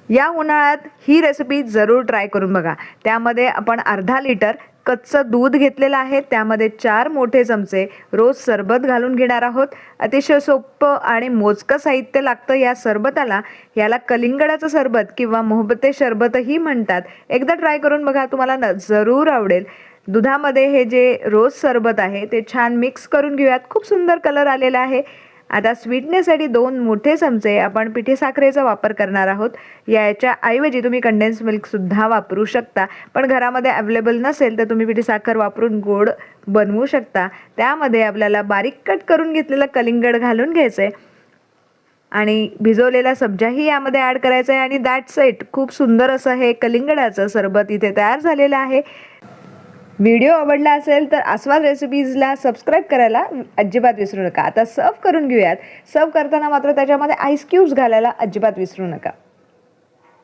या उन्हाळ्यात ही रेसिपी जरूर ट्राय करून बघा। त्यामध्ये आपण अर्धा लिटर कच्चं दूध घेतलेलं आहे, त्यामध्ये 4 मोठे चमचे रोज सरबत घालून घेणार आहोत। अतिशय सोपं आणि मोजकं साहित्य लागतं या सरबताला। याला कलिंगडाचं सरबत किंवा मोहब्बते शरबतही म्हणतात। एकदा ट्राय करून बघा, तुम्हाला जरूर आवडेल। दुधामध्ये हे जे रोज सरबत आहे ते छान मिक्स करून घेऊयात। खूप सुंदर कलर आलेला आहे। आता स्वीटनेससाठी 2 मोठे चमचे आपण पिठी साखरेचा वापर करणार आहोत। याच्या ऐवजी तुम्ही कंडेन्स मिल्क सुद्धा वापरू शकता, पण घरामध्ये अवेलेबल नसेल तर तुम्ही पिठी साखर वापरून गोड बनवू शकता। त्यामध्ये आपल्याला बारीक कट करून घेतलेलं कलिंगड घालून घ्यायचे आणि भिजवलेला सब्जाही यामध्ये ॲड करायचा आहे आणि दॅट्स इट। खूप सुंदर असं हे कलिंगडाचं सरबत इथे तयार झालेलं आहे। व्हिडिओ आवडला असेल तर आस्वाद रेसिपीजला सबस्क्राईब करायला अजिबात विसरू नका। आता सर्व करून घेऊयात। सर्व करताना मात्र त्याच्यामध्ये आईस क्यूब्स घालायला अजिबात विसरू नका।